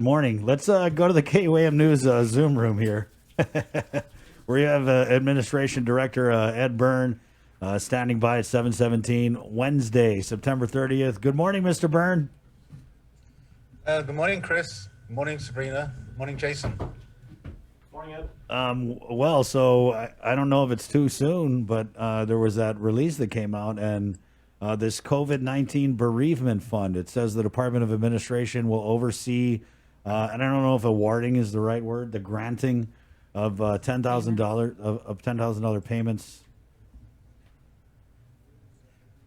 Morning. Let's go to the KUAM News Zoom room here, where you have Administration Director Ed Birn standing by at 7:17 Wednesday, September 30th. Good morning, Mr. Birn. Good morning, Chris. Good morning, Sabrina. Good morning, Jason. Morning, Ed. I don't know if it's too soon, but there was that release that came out, and this COVID-19 bereavement fund. It says the Department of Administration will oversee, and I don't know if awarding is the right word, the granting of $10,000 of $10,000 payments.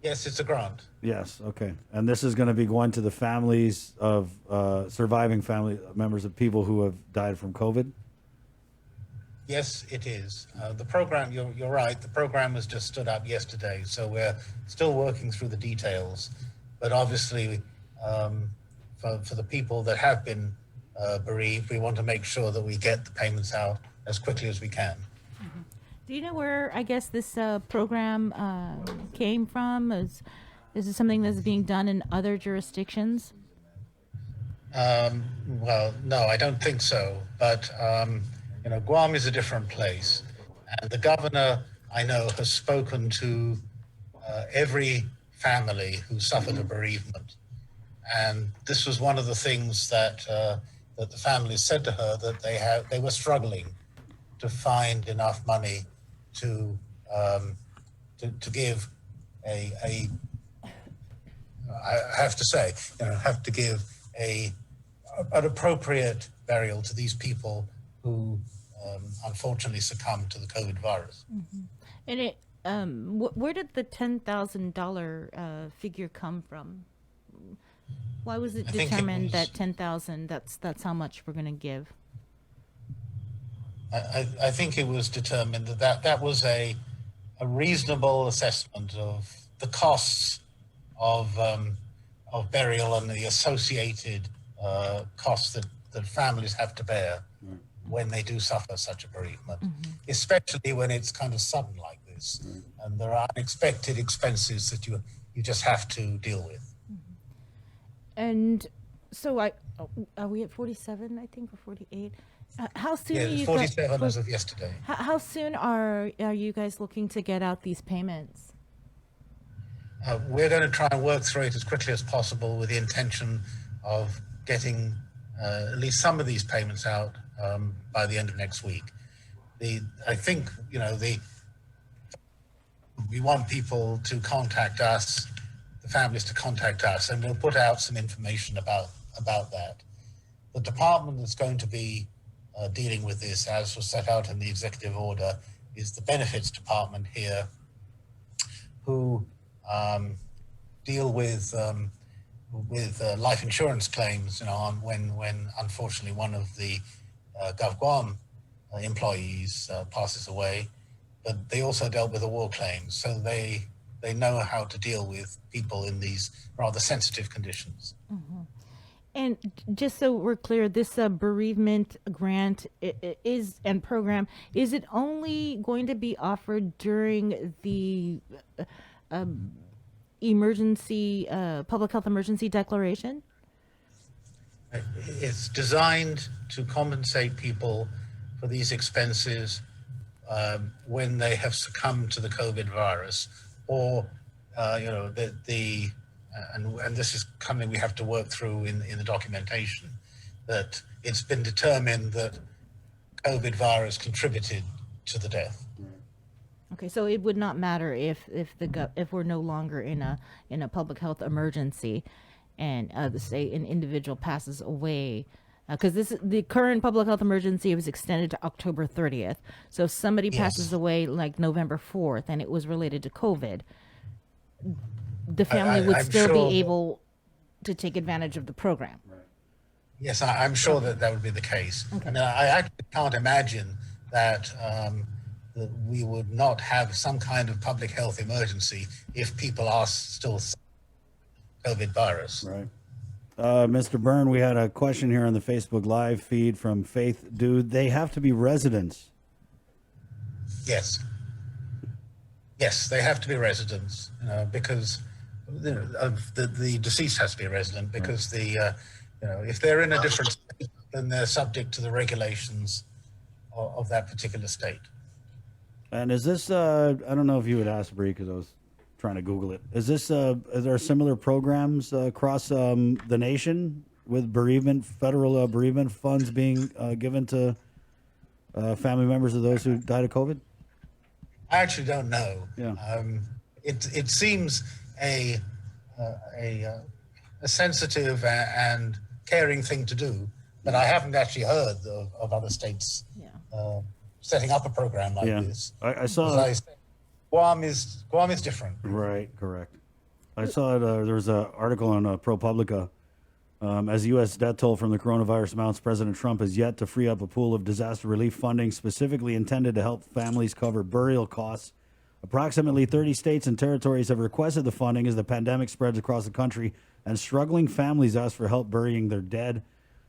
Yes, it's a grant. Yes, okay. And this is going to be going to the families of surviving family members of people who have died from COVID. Yes, it is. The program, you're right, the program was just stood up yesterday, so we're still working through the details. But obviously, for the people that have been bereaved, we want to make sure that we get the payments out as quickly as we can. Do you know where, I guess, this program came from? Is it something that's being done in other jurisdictions? Well, no, I don't think so. But, Guam is a different place. And the governor, I know, has spoken to every family who suffered a bereavement. And this was one of the things that that the families said to her, that they were struggling to find enough money to give I have to say, have to give an appropriate burial to these people who unfortunately succumbed to the COVID virus. Mm-hmm. And where did the $10,000 figure come from? Why was it determined that 10,000? That's how much we're going to give. I think it was determined that was a reasonable assessment of the costs of burial and the associated costs that families have to bear when they do suffer such a bereavement, especially when it's kind of sudden like this, and there are unexpected expenses that you just have to deal with. And so are we at 47? I think, or 48? How soon? Yeah, are you 47 guys, as of yesterday. how soon are you guys looking to get out these payments? We're going to try and work through it as quickly as possible with the intention of getting at least some of these payments out by the end of next week. I think, we want people to contact us, the families to contact us, and we'll put out some information about that. The department that's going to be dealing with this, as was set out in the executive order, is the benefits department here, who deal with life insurance claims, on when unfortunately one of the GovGuam employees passes away. But they also dealt with the war claims, so they know how to deal with people in these rather sensitive conditions. Mm-hmm. And just so we're clear, this bereavement grant and program, is it only going to be offered during the emergency, public health emergency declaration? It's designed to compensate people for these expenses when they have succumbed to the COVID virus, or and this is something we have to work through in the documentation, that it's been determined that COVID virus contributed to the death. Okay, so it would not matter if we're no longer in a public health emergency, and say an individual passes away, because the current public health emergency was extended to October 30th. So if somebody passes away like November 4th and it was related to COVID, the family would still be able to take advantage of the program. Right. Yes, I'm sure that would be the case. Okay. And I actually can't imagine that we would not have some kind of public health emergency if people are still COVID virus. Right. Mr. Birn, we had a question here on the Facebook Live feed from Faith. Do they have to be residents? Yes. Yes, they have to be residents, because the deceased has to be a resident, because the if they're in a different state, then they're subject to the regulations of that particular state. And is this, I don't know if you would ask Bree because I was trying to Google it. Is this, are there similar programs across the nation with bereavement, federal bereavement funds being given to family members of those who died of COVID? I actually don't know. Yeah. It seems a sensitive and caring thing to do, but I haven't actually heard of other states setting up a program like this. I saw. As I said, Guam is different. Right, correct. I saw it. There was an article on ProPublica. As U.S. death toll from the coronavirus mounts, President Trump has yet to free up a pool of disaster relief funding specifically intended to help families cover burial costs. Approximately 30 states and territories have requested the funding as the pandemic spreads across the country, and struggling families ask for help burying their dead.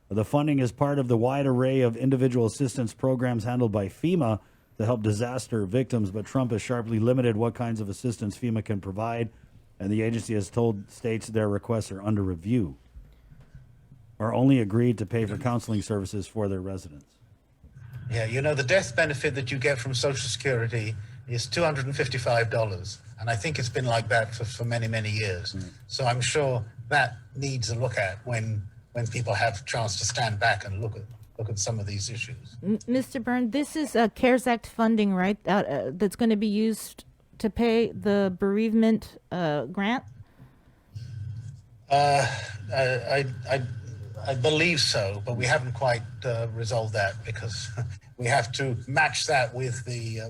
The funding is part of the wide array of individual assistance programs handled by FEMA to help disaster victims, but Trump has sharply limited what kinds of assistance FEMA can provide, and the agency has told states their requests are under review or only agreed to pay for counseling services for their residents. Yeah, the death benefit that you get from Social Security is $255, and I think it's been like that for many, many years. So I'm sure that needs a look at when people have a chance to stand back and look at some of these issues. Mr. Birn, this is a CARES Act funding, right? That's going to be used to pay the bereavement grant. I believe so, but we haven't quite resolved that because we have to match that with the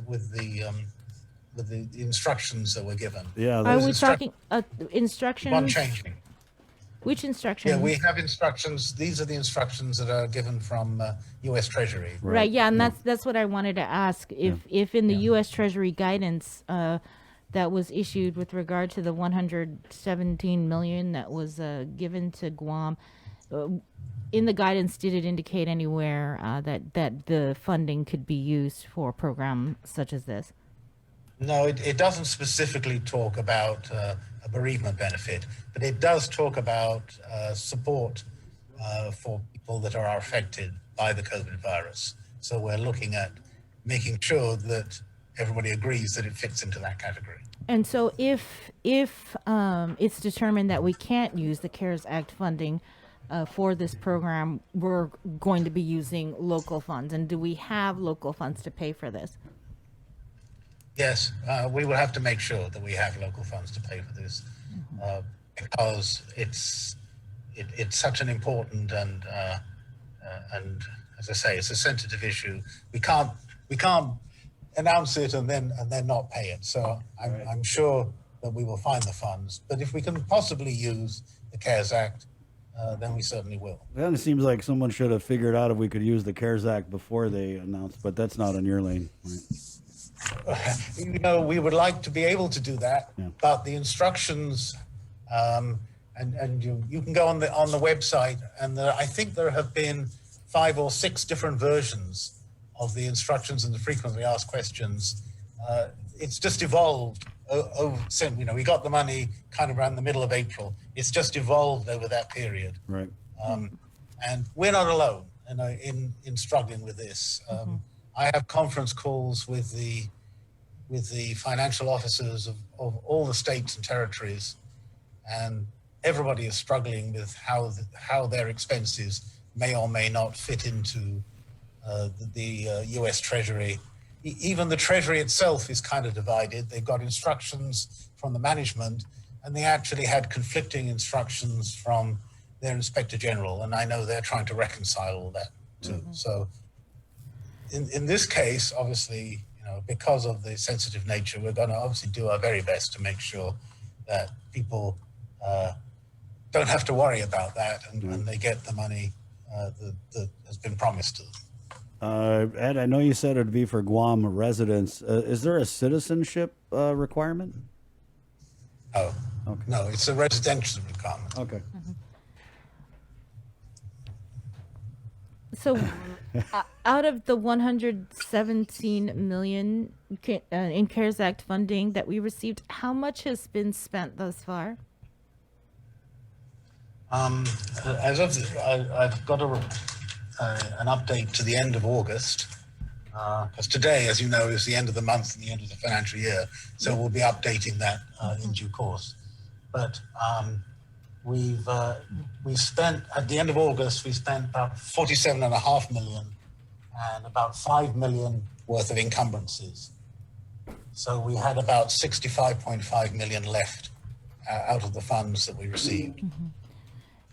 instructions that were given. Yeah, Are we talking instructions? One changing. Which instructions? Yeah, we have instructions. These are the instructions that are given from U.S. Treasury. Right. Yeah, and that's what I wanted to ask. If in the U.S. Treasury guidance that was issued with regard to the 117 million that was given to Guam, in the guidance, did it indicate anywhere that the funding could be used for a program such as this? No, it doesn't specifically talk about a bereavement benefit, but it does talk about support for people that are affected by the COVID virus. So we're looking at making sure that everybody agrees that it fits into that category. And so if it's determined that we can't use the CARES Act funding for this program, we're going to be using local funds. And do we have local funds to pay for this? Yes, we will have to make sure that we have local funds to pay for this because it's such an important and as I say, it's a sensitive issue. We can't announce it and then not pay it. So I'm sure that we will find the funds. But if we can possibly use the CARES Act, then we certainly will. Well, it seems like someone should have figured out if we could use the CARES Act before they announced, but that's not on your lane. Right? We would like to be able to do that, but the instructions, and you can go on the website, and I think there have been 5 or 6 different versions of the instructions and the frequently asked questions. It's just evolved we got the money kind of around the middle of April. It's just evolved over that period. Right. And we're not alone in struggling with this. I have conference calls with the financial officers of all the states and territories, and everybody is struggling with how their expenses may or may not fit into the U.S. Treasury. Even the Treasury itself is kind of divided. They've got instructions from the management, and they actually had conflicting instructions from their Inspector General, and I know they're trying to reconcile all that too. So in this case, obviously, because of the sensitive nature, we're going to obviously do our very best to make sure that people don't have to worry about that and they get the money that has been promised to them. Ed, I know you said it'd be for Guam residents. Is there a citizenship requirement? Oh, okay. No, it's a residential requirement. Okay. So, out of the 117 million in CARES Act funding that we received, how much has been spent thus far? As of I've got an update to the end of August, because today, as you know, is the end of the month and the end of the financial year. So we'll be updating that in due course. But we've spent, at the end of August, we spent about 47.5 million and about 5 million worth of encumbrances. So we had about 65.5 million left out of the funds that we received.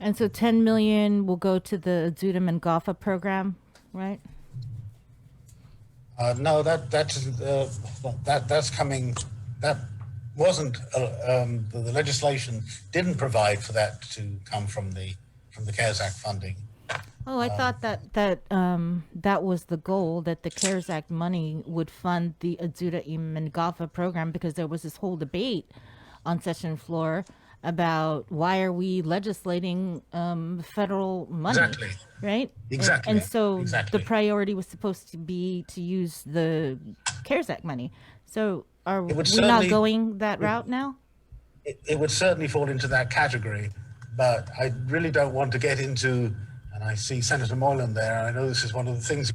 And so 10 million will go to the Zudem and Goffa program, right? No, that's coming. That wasn't the legislation didn't provide for that to come from the CARES Act funding. Oh, I thought that was the goal, that the CARES Act money would fund the Zudem and Goffa program, because there was this whole debate on session floor about why are we legislating federal money, Exactly. right? Exactly. And so Exactly. the priority was supposed to be to use the CARES Act money. So are we would not certainly- going that route now? It would certainly fall into that category, but I really don't want to get into. And I see Senator Moreland there. And I know this is one of the things.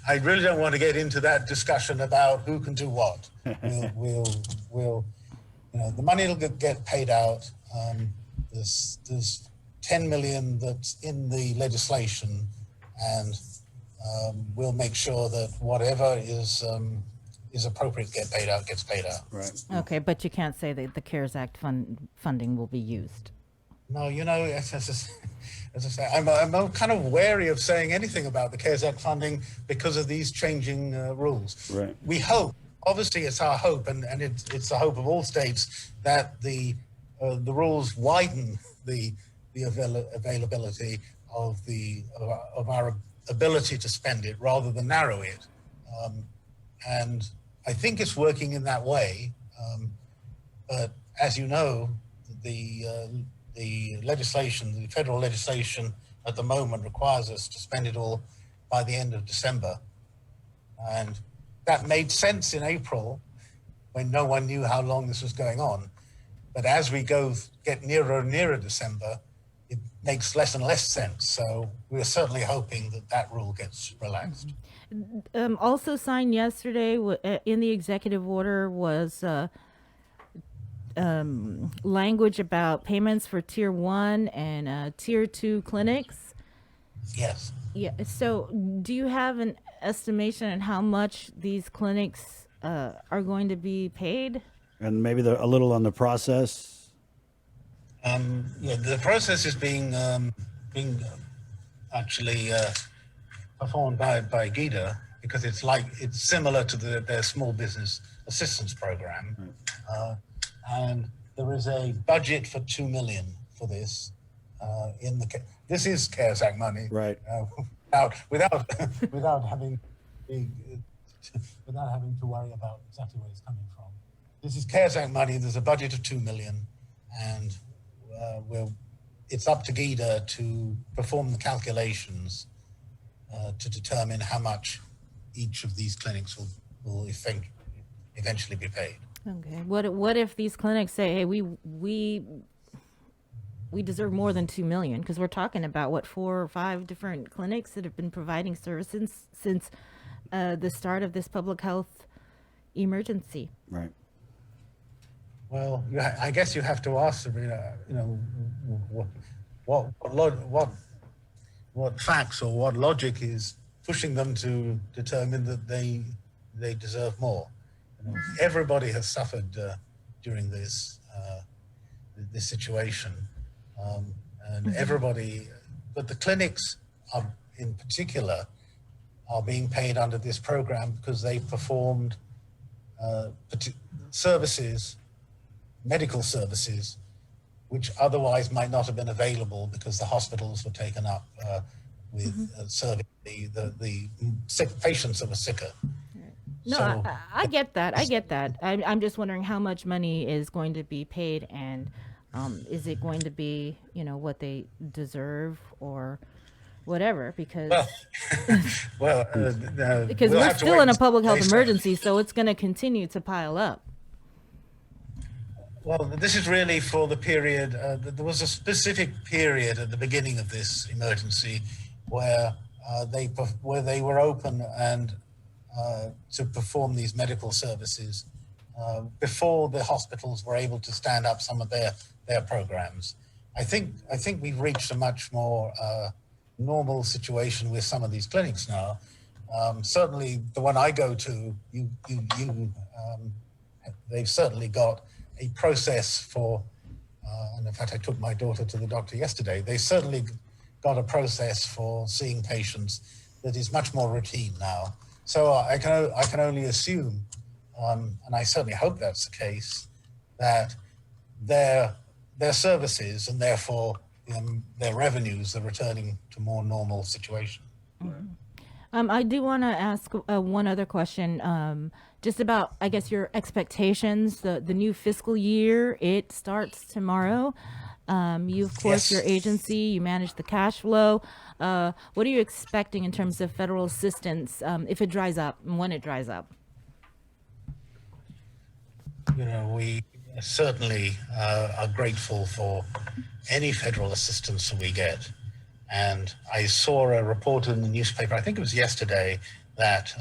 I really don't want to get into that discussion about who can do what. We'll the money will get paid out. There's 10 million that's in the legislation, and we'll make sure that whatever is appropriate gets paid out. Right. Okay, but you can't say that the CARES Act funding will be used. No, as I say, I'm kind of wary of saying anything about the CARES Act funding because of these changing rules. Right. We hope, obviously it's our hope, and it's the hope of all states, that the rules widen the availability of our ability to spend it rather than narrow it. And I think it's working in that way. But as you know, the legislation, the federal legislation at the moment requires us to spend it all by the end of December. And that made sense in April when no one knew how long this was going on. But as we get nearer and nearer December, it makes less and less sense. So we're certainly hoping that rule gets relaxed. Also signed yesterday in the executive order was language about payments for tier 1 and tier 2 clinics. Yes. Yeah. So do you have an estimation on how much these clinics are going to be paid? And maybe a little on the process. The process is being actually performed by GIDA, because it's similar to their small business assistance program. Right. And there is a budget for 2 million for this. This is CARES Act money, Right. Without having to worry about exactly where it's coming from. This is CARES Act money. There's a budget of 2 million, and it's up to GIDA to perform the calculations to determine how much each of these clinics will eventually be paid. Okay. What if these clinics say, hey, we deserve more than 2 million, because we're talking about 4 or 5 different clinics that have been providing services since the start of this public health emergency. Right. Well, I guess you have to ask what facts or what logic is pushing them to determine that they deserve more. Everybody has suffered during this situation, and everybody, but the clinics in particular are being paid under this program because they performed medical services, which otherwise might not have been available because the hospitals were taken up with serving the sick patients that were sicker. No, So- I get that. I get that. I'm just wondering how much money is going to be paid, and is it going to be, what they deserve or whatever? Because because we'll we're have to still wait in a and public health see. emergency, so it's going to continue to pile up. Well, this is really for the period. There was a specific period at the beginning of this emergency where they were open and to perform these medical services before the hospitals were able to stand up some of their programs. I think we've reached a much more normal situation with some of these clinics now. Certainly, the one I go to, they've certainly got a process for, and in fact, I took my daughter to the doctor yesterday. They certainly got a process for seeing patients that is much more routine now. So I can only assume, and I certainly hope that's the case, that their services and therefore their revenues are returning to more normal situation. I do want to ask one other question, just about, I guess, your expectations. The new fiscal year, it starts tomorrow. You, of course, Yes. your agency, you manage the cash flow. What are you expecting in terms of federal assistance if it dries up and when it dries up? We certainly are grateful for any federal assistance that we get. And I saw a report in the newspaper, I think it was yesterday, that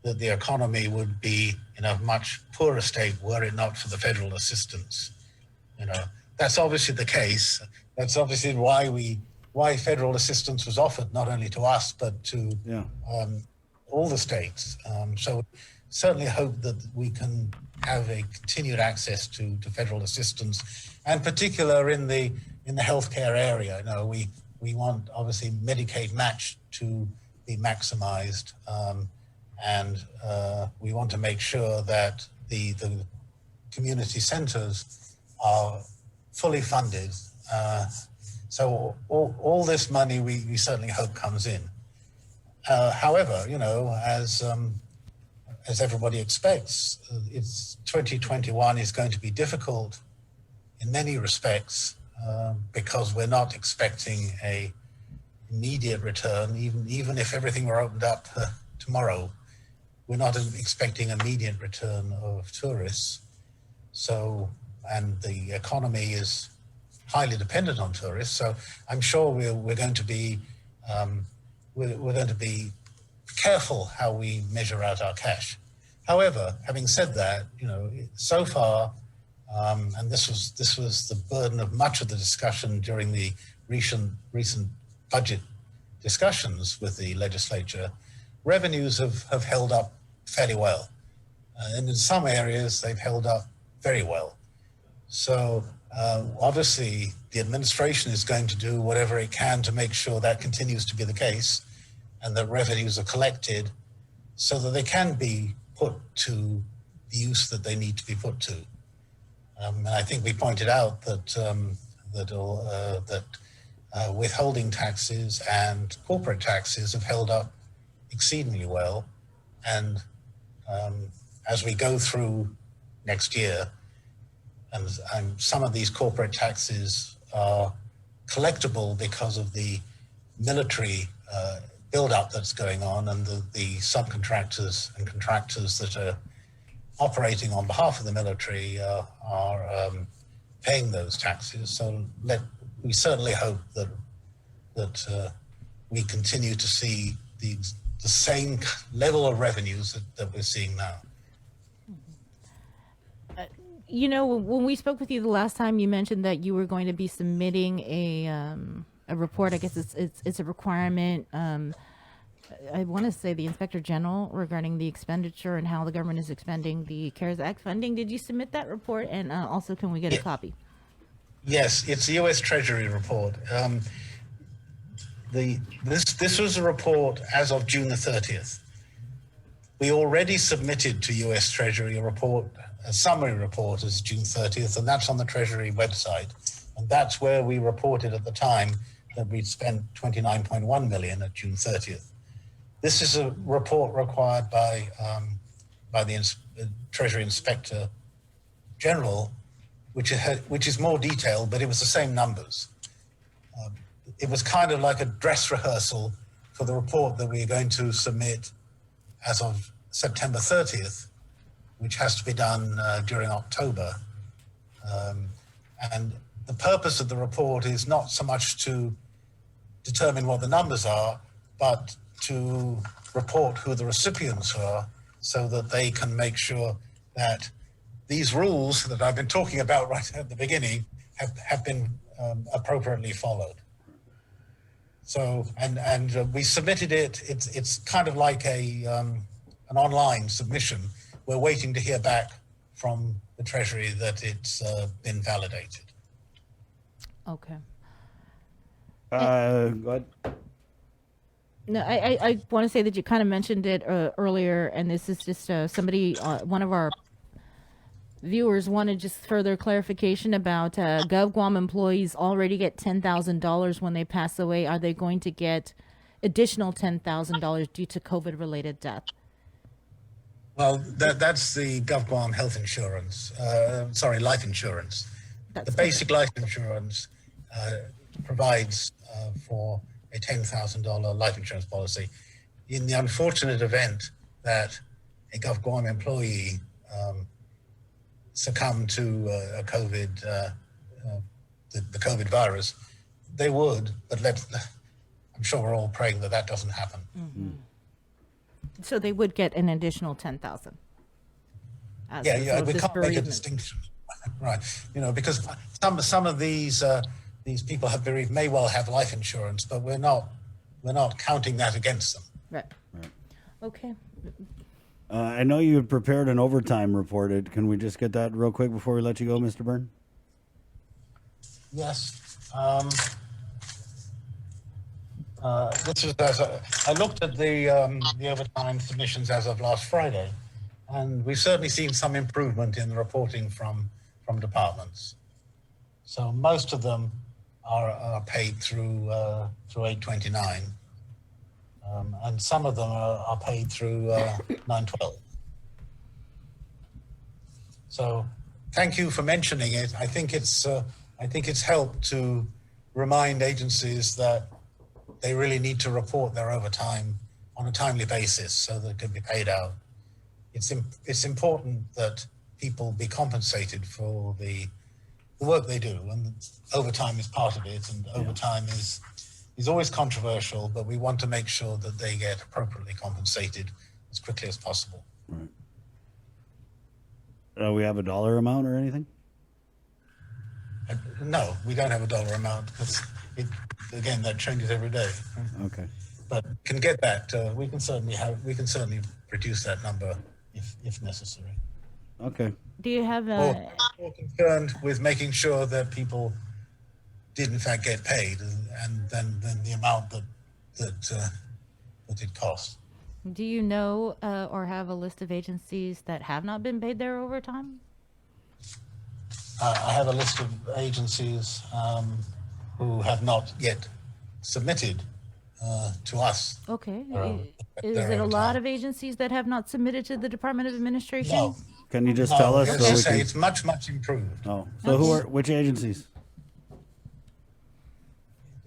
the economy would be in a much poorer state were it not for the federal assistance. That's obviously the case. That's obviously why federal assistance was offered, not only to us, but to all the states. So certainly hope that we can have a continued access to federal assistance, and particular in the healthcare area. We want obviously Medicaid match to be maximized, and we want to make sure that the community centers are fully funded. So all this money we certainly hope comes in. However, as everybody expects, it's 2021 is going to be difficult in many respects because we're not expecting a immediate return. Even if everything were opened up tomorrow, we're not expecting immediate return of tourists. So, and the economy is highly dependent on tourists. So I'm sure we're going to be careful how we measure out our cash. However, having said that, so far, and this was the burden of much of the discussion during the recent budget discussions with the legislature, revenues have held up fairly well. And in some areas, they've held up very well. So obviously, the administration is going to do whatever it can to make sure that continues to be the case and that revenues are collected so that they can be put to the use that they need to be put to. And I think we pointed out that withholding taxes and corporate taxes have held up exceedingly well. And as we go through next year, and some of these corporate taxes are collectible because of the military build-up that's going on, and the subcontractors and contractors that are operating on behalf of the military are paying those taxes. So we certainly hope that we continue to see the same level of revenues that we're seeing now. When we spoke with you the last time, you mentioned that you were going to be submitting a report. I guess it's a requirement. I want to say the Inspector General regarding the expenditure and how the government is expending the CARES Act funding. Did you submit that report? And also, can we get a copy? Yes, it's the U.S. Treasury report. This was a report as of June the 30th. We already submitted to U.S. Treasury a summary report as June 30th, and that's on the Treasury website. And that's where we reported at the time that we'd spent $29.1 million at June 30th. This is a report required by the Treasury Inspector General, which is more detailed, but it was the same numbers. It was kind of like a dress rehearsal for the report that we're going to submit as of September 30th, which has to be done during October. And the purpose of the report is not so much to determine what the numbers are, but to report who the recipients are so that they can make sure that these rules that I've been talking about right at the beginning have been appropriately followed. So, and we submitted it. It's kind of like an online submission. We're waiting to hear back from the Treasury that it's been validated. Okay. Go ahead. No, I want to say that you kind of mentioned it earlier, and this is just somebody, one of our viewers wanted just further clarification about GovGuam employees already get $10,000 when they pass away. Are they going to get additional $10,000 due to COVID-related death? Well, that's the GovGuam health insurance, life insurance. The basic life insurance provides for a $10,000 life insurance policy. In the unfortunate event that a GovGuam employee succumb to a COVID, the COVID virus, they would, but I'm sure we're all praying that that doesn't happen. Mm-hmm. So they would get an additional $10,000. Yeah, we can't make a distinction, right? You know, because some of these people may well have life insurance, but we're not counting that against them. Right. Okay. I know you had prepared an overtime report. Can we just get that real quick before we let you go, Mr. Birn? Yes. This was I looked at the overtime submissions as of last Friday, and we've certainly seen some improvement in the reporting from departments. So most of them are paid through 829. And some of them are paid through 912. So, thank you for mentioning it. I think it's helped to remind agencies that they really need to report their overtime on a timely basis so that it can be paid out. It's important that people be compensated for the work they do, and overtime is part of it. And overtime is always controversial, but we want to make sure that they get appropriately compensated as quickly as possible. Right. We have a dollar amount or anything? No, we don't have a dollar amount because again, that changes every day. Okay. But can get that. We can certainly reduce that number if necessary. Okay. Do you have Or concerned with making sure that people did in fact get paid, and then the amount that it cost. Do you know or have a list of agencies that have not been paid their overtime? I have a list of agencies who have not yet submitted to us. Okay. Is it a lot of agencies that have not submitted to the Department of Administration? No. Can you just tell us? As So I we say, can... it's much improved. Oh, so which agencies?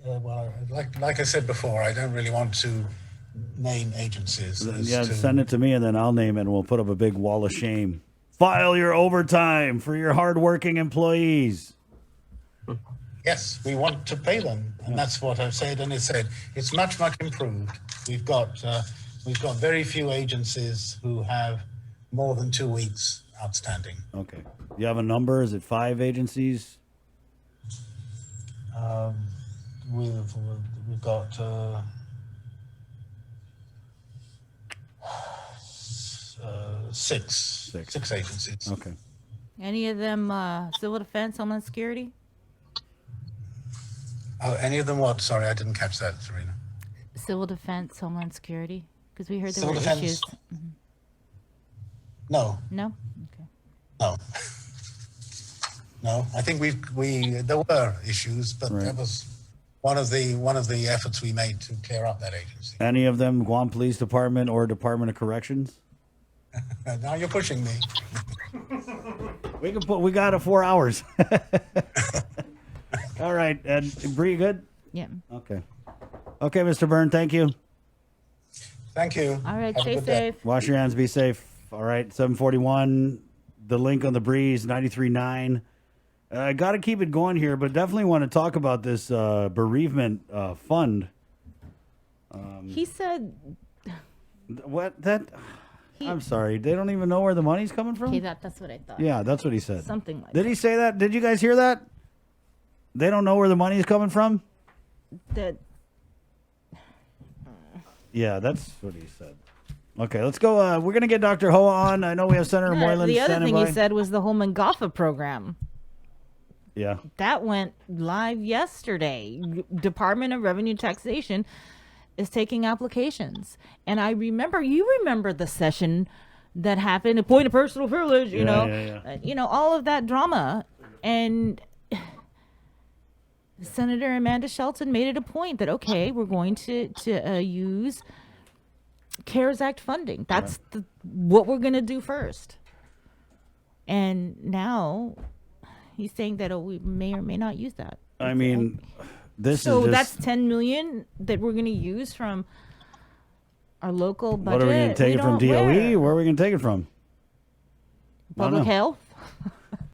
Well, like I said before, I don't really want to name agencies. Send it to me and then I'll name it and we'll put up a big wall of shame. File your overtime for your hardworking employees. Yes, we want to pay them, and that's what I've said. And it said it's much improved. We've got very few agencies who have more than 2 weeks outstanding. Okay. You have a number? Is it 5 agencies? We've got six agencies. Okay. Any of them Civil Defense, Homeland Security? Oh, any of them what? Sorry, I didn't catch that, Serena. Civil Defense, Homeland Security? Because we heard there Civil were Defense? issues. No. No? Okay. No. I think there were issues, but Right. that was one of the efforts we made to clear up that agency. Any of them Guam Police Department or Department of Corrections? Now you're pushing me. We got it 4 hours. All right. And Bree, you good? Yeah. Okay. Okay, Mr. Birn, thank you. Thank you. All right. Have a Stay good day. safe. Wash your hands, be safe. All right, 741. The link on the Breeze, 93.9. I got to keep it going here, but definitely want to talk about this bereavement fund. He said, What that? I'm sorry. They don't even know where the money's coming from. okay, that's what I thought. Yeah, that's what he said. Something like Did he say that? Did you guys hear that? They don't know where the money's coming from. that. Yeah, that's what he said. Okay, let's go. We're gonna get Dr. Hoa on. I know we have Senator Moylan The other standing thing by. he said was the whole Mangafa program. Yeah. That went live yesterday. Department of Revenue Taxation is taking applications. And you remember the session that happened, a point of personal privilege, you know, all of that drama. And Senator Amanda Shelton made it a point that, okay, we're going to use CARES Act funding. That's what we're going to do first. And now he's saying that we may or may not use that. I mean, this So is that's just, $10 million that we're going to use from our local budget. what are we going to take it from DOE? Where are we going to take it from? Public health.